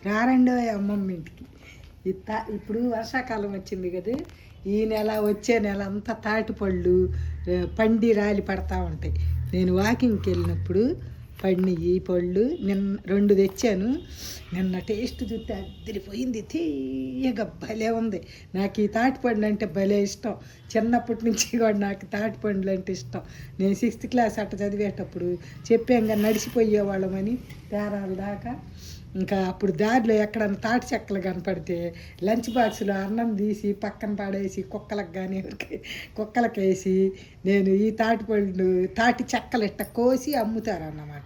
రారండో అమ్మమ్మ ఇంటికి. ఇప్పుడు వర్షాకాలం వచ్చింది కదా, ఈ నెల వచ్చే నెల అంతా తాటిపళ్ళు పండి రాలి పడతా ఉంటాయి. నేను వాకింగ్కి వెళ్ళినప్పుడు పడిన ఈ పళ్ళు రెండు తెచ్చాను. నిన్న టేస్ట్ చూస్తే అదిరిపోయింది, తీయగా భలే ఉంది. నాకు ఈ తాటిపండు అంటే భలే ఇష్టం. చిన్నప్పటి నుంచి కూడా నాకు తాటిపండ్లు అంటే ఇష్టం. నేను 6th క్లాస్ అట్ట చదివేటప్పుడు చెప్పాంగా నడిచిపోయేవాళ్ళమని తేరాల దాకా. ఇంకా అప్పుడు దారిలో ఎక్కడన్నా తాటి చెక్కలు కనపడితే లంచ్ బాక్స్లో అన్నం తీసి పక్కన పడేసి కుక్కలకు కానీ కుక్కలకు వేసి నేను ఈ తాటి చెక్కలు ఇట్ట కోసి అమ్ముతారన్నమాట.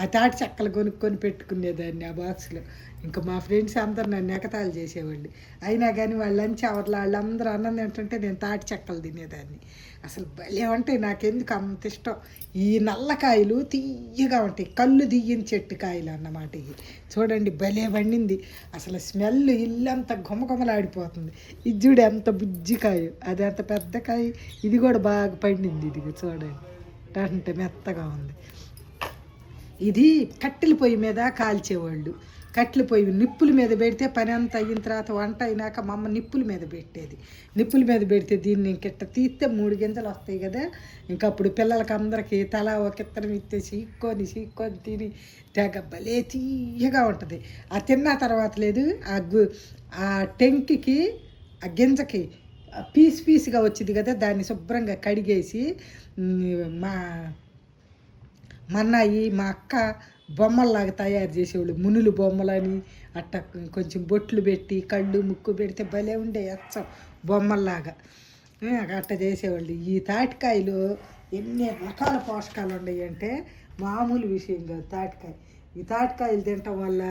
ఆ తాటి చెక్కలు కొనుక్కొని పెట్టుకునేదాన్ని ఆ బాక్స్లో. ఇంకా మా ఫ్రెండ్స్ అందరు నన్ను ఎగతాళి చేసేవాళ్ళు. అయినా కానీ వాళ్ళు లంచ్ అవర్లో వాళ్ళందరూ అన్నం తింటుంటే నేను తాటి చెక్కలు తినేదాన్ని. అసలు భలే ఉంటాయి, నాకెందుకు అంత ఇష్టం. ఈ నల్లకాయలు తీయగా ఉంటాయి, కళ్ళు దియ్యని చెట్టు కాయలు అన్నమాట. ఇవి చూడండి భలే పండింది. అసలు స్మెల్ ఇల్లంతా గుమగుమలాడిపోతుంది. ఇది చూడు ఎంత బుజ్జికాయ, అది అంత పెద్ద కాయ. ఇది కూడా బాగా పండింది. ఇది చూడండి అంటే మెత్తగా ఉంది. ఇది కట్టెల పొయ్యి మీద కాల్చేవాళ్ళు. కట్టెల పొయ్యి నిప్పుల మీద పెడితే పని అంతా అయిన తర్వాత వంట అయినాక మా అమ్మ నిప్పుల మీద పెట్టేది. నిప్పుల మీద పెడితే దీన్ని ఇంకెట్ట తీస్తే 3 గింజలు వస్తాయి కదా. ఇంకప్పుడు పిల్లలకి అందరికీ తలా ఒక ఇత్తనం ఇస్తే చీక్కొని తిని తెగ భలే తీయగా ఉంటుంది. ఆ తిన్న తర్వాత లేదు ఆ టెంకికి ఆ గింజకి పీసుగా వచ్చింది కదా, దాన్ని శుభ్రంగా కడిగేసి మా అన్నయ్య మా అక్క బొమ్మల్లాగా తయారు చేసేవాళ్ళు. మునులు బొమ్మలని అట్ట కొంచెం బొట్లు పెట్టి కళ్ళు ముక్కు పెడితే భలే ఉండే ఎచ్చం బొమ్మల్లాగా అట్ట చేసేవాళ్ళు. ఈ తాటికాయలు ఎన్ని రకాల పోషకాలు ఉన్నాయి అంటే మామూలు విషయం కాదు. ఈ తాటికాయలు తినటం వల్ల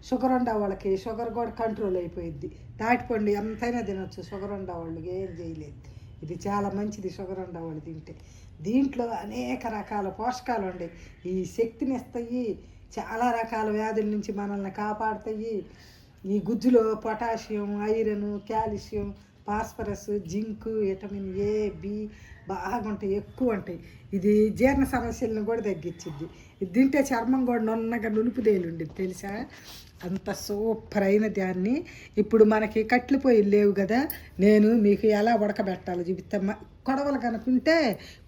షుగర్ ఉండే వాళ్ళకి షుగర్ కూడా కంట్రోల్ అయిపోయింది. తాటిపండు ఎంతైనా తినొచ్చు, షుగర్ ఉండే వాళ్ళకి ఏం చేయలేదు. ఇది చాలా మంచిది షుగర్ ఉండే వాళ్ళు తింటే. దీంట్లో అనేక రకాల పోషకాలు ఉన్నాయి. ఈ శక్తిని ఇస్తాయి, చాలా రకాల వ్యాధుల నుంచి మనల్ని కాపాడుతాయి. ఈ గుజ్జులో potassium, iron, calcium, phosphorus, zinc, vitamin A, B బాగుంటాయి, ఎక్కువ ఉంటాయి. ఇది జీర్ణ సమస్యలను కూడా తగ్గించింది. ఇది తింటే చర్మం కూడా నున్నగా నులుపుదేలు ఉండేది తెలుసా. అంత సూపర్ అయిన దాన్ని ఇప్పుడు మనకి కట్టెల పొయ్యిలు లేవు కదా, నేను మీకు ఎలా ఉడకబెట్టాలో చూపిస్తా. కొడవలు కనుకుంటే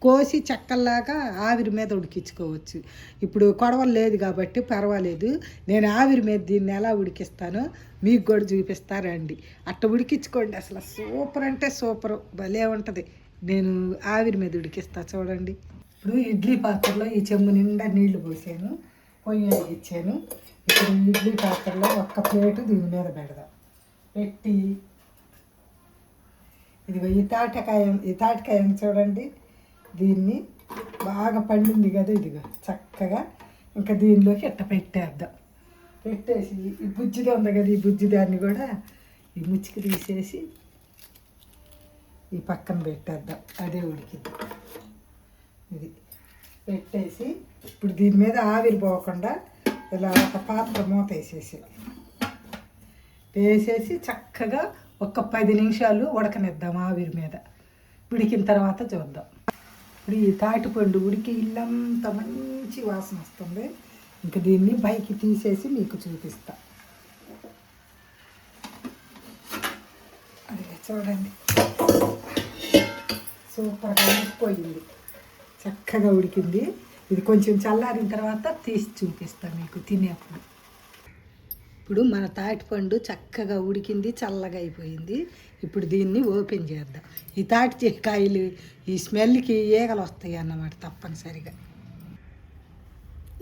కోసి చెక్కల్లాగా ఆవిరి మీద ఉడికించుకోవచ్చు. ఇప్పుడు కొడవలు లేదు కాబట్టి పర్వాలేదు. నేను ఆవిరి మీద దీన్ని ఎలా ఉడికిస్తానో మీకు కూడా చూపిస్తారండి. అట్ట ఉడికించుకోండి, అసలు సూపర్ అంటే సూపర్, భలే ఉంటుంది. నేను ఆవిరి మీద ఉడికిస్తా చూడండి. ఇప్పుడు ఇడ్లీ పాత్రలో ఈ చెంబు నిండా నీళ్లు పోసాను, పొయ్యి వెలిగించాను. ఇప్పుడు ఇడ్లీ పాత్రలో ఒక్క ప్లేటు దీని మీద పెడదాం. పెట్టి ఇదిగో ఈ తాటికాయని చూడండి, దీన్ని బాగా పండింది కదా, ఇదిగో చక్కగా ఇంకా దీనిలోకి ఇట్ట పెట్టేద్దాం. పెట్టేసి ఈ బుజ్జిది ఉంది కదా, ఈ బుజ్జి దాన్ని కూడా ఈ ముచ్చికి తీసేసి ఈ పక్కన పెట్టేద్దాం. అదే ఉడికింది. ఇది పెట్టేసి ఇప్పుడు దీని మీద ఆవిరి పోకుండా ఇలా ఒక పాత్ర మూత వేసేసి చక్కగా ఒక 10 నిమిషాలు ఉడకనిద్దాం ఆవిరి మీద. ఉడికిన తర్వాత చూద్దాం. ఇప్పుడు ఈ తాటిపండు ఉడికి ఇల్లంతా మంచి వాసన వస్తుంది. ఇంకా దీన్ని పైకి తీసేసి మీకు చూపిస్తా. అది చూడండి సూపర్గా ఉడికిపోయింది, చక్కగా ఉడికింది. ఇది కొంచెం చల్లారిన తర్వాత తీసి చూపిస్తాను మీకు తినేప్పుడు. ఇప్పుడు మన తాటిపండు చక్కగా ఉడికింది, చల్లగా అయిపోయింది. ఇప్పుడు దీన్ని ఓపెన్ చేద్దాం. ఈ తాటికాయలు ఈ స్మెల్కి ఈగలు వస్తాయి అన్నమాట తప్పనిసరిగా.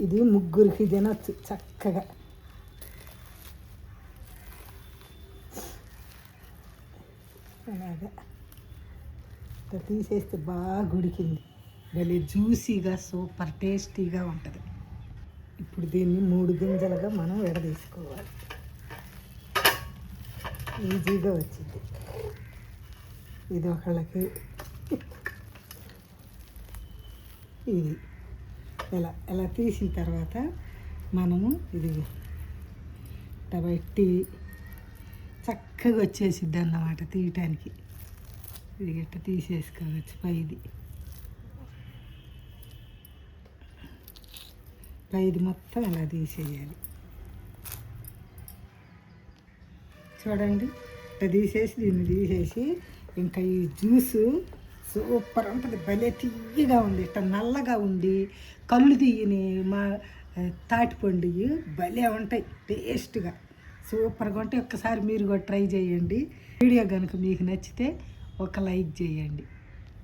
ఇది 3 తినొచ్చు చక్కగా. అలాగా తీసేస్తే బాగా ఉడికింది, భలే జ్యూసీగా సూపర్ టేస్టీగా ఉంటుంది. ఇప్పుడు దీన్ని 3 గింజలుగా మనం విడదీసుకోవాలి. ఈజీగా వచ్చింది. ఇది ఒకళ్ళకి, ఇది ఇలా తీసిన తర్వాత మనము ఇది పెట్టి చక్కగా వచ్చేసిద్ది అన్నమాట తీయటానికి. ఇది గట్ట తీసేసుకోవచ్చు. పైది మొత్తం ఇలా తీసేయాలి. చూడండి ఇట్లా తీసేసి దీన్ని తీసేసి ఇంకా ఈ జ్యూసు సూపర్ ఉంటుంది, భలే తియ్యగా ఉంది, ఇట్లా నల్లగా ఉండి కళ్ళు తీయని మా తాటిపండు భలే ఉంటాయి టేస్ట్గా, సూపర్గా ఉంటాయి. ఒక్కసారి మీరు కూడా ట్రై చేయండి. వీడియో కనుక మీకు నచ్చితే ఒక లైక్ చేయండి.